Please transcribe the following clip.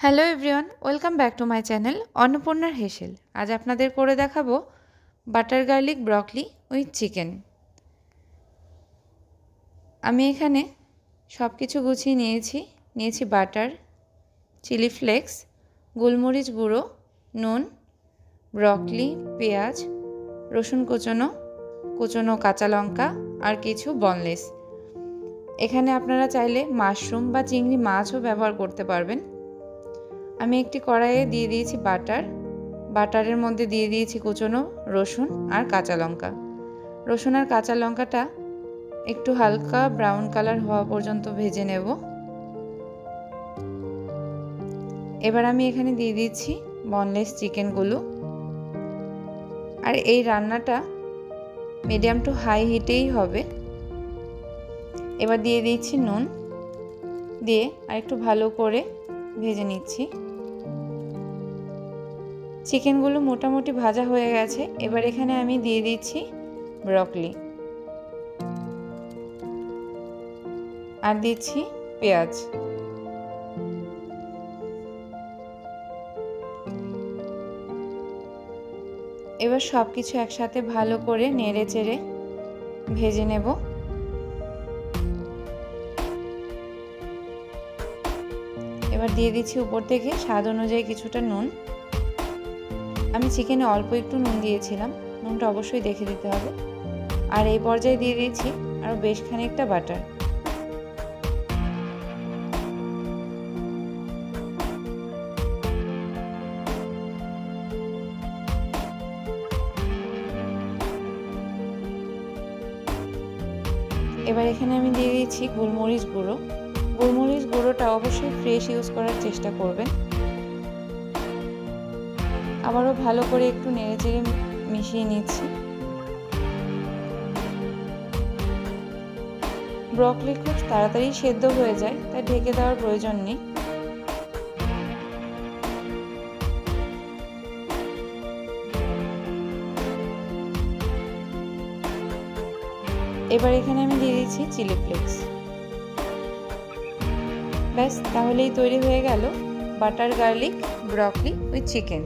Hello everyone, welcome back to my channel অন্নপূর্ণার হেসেল। আজ আপনাদের করে দেখাবো butter garlic broccoli with chicken. আমি এখানে সব কিছু গুছিয়ে নিয়েছি বাটার, চিলি ফ্লেক্স, গোলমরিচ গুঁড়ো, নুন, ব্রকলি, পেঁয়াজ, রসুন কুচনো কাঁচা লঙ্কা আর কিছু বনলেস। এখানে আপনারা চাইলে মাশরুম বা চিংড়ি মাছও ব্যবহার করতে পারবেন। আমি একটি কড়াইয়ে দিয়ে দিয়েছি বাটারের মধ্যে দিয়ে দিয়েছি কুচনো রসুন আর কাঁচা লঙ্কা। রসুন আর কাঁচা লঙ্কাটা একটু হালকা ব্রাউন কালার হওয়া পর্যন্ত ভেজে নেব। এবার আমি এখানে দিয়ে দিচ্ছি বনলেস চিকেনগুলো। আর এই রান্নাটা মিডিয়াম টু হাই হিটেই হবে। এবার দিয়ে দিচ্ছি নুন, দিয়ে আর একটু ভালো করে ভেজে নিচ্ছি। চিকেনগুলো মোটামুটি ভাজা হয়ে গেছে। এবার এখানে আমি দিয়ে দিচ্ছি ব্রকলি আর দিচ্ছি পেঁয়াজ। এবার সব কিছু একসাথে ভালো করে নেড়ে চেড়ে ভেজে নেব। এবার দিয়ে দিচ্ছি উপর থেকে স্বাদ অনুযায়ী কিছুটা নুন। আমি চিকেনে অল্প একটু নুন দিয়েছিলাম, নুনটা অবশ্যই দেখে দিতে হবে। আর এই পর্যায়ে দিয়ে দিয়েছি আরও বেশ খানিকটা বাটার। এবার এখানে আমি দিয়ে দিচ্ছি গোলমরিচ গুঁড়ো। গোলমরিচ গুঁড়োটা অবশ্যই ফ্রেশ ইউজ করার চেষ্টা করবেন। আবারও ভালো করে একটু নেড়েচেড়ে মিশিয়ে নিচ্ছি। ব্রকলি খুব তাড়াতাড়ি সেদ্ধ হয়ে যায়, তাই ঢেকে দেওয়ার প্রয়োজন নেই। এবার এখানে আমি দিয়ে দিচ্ছি চিলি ফ্লেক্স। ব্যাস, তাহলেই তৈরি হয়ে গেল butter garlic broccoli with chicken.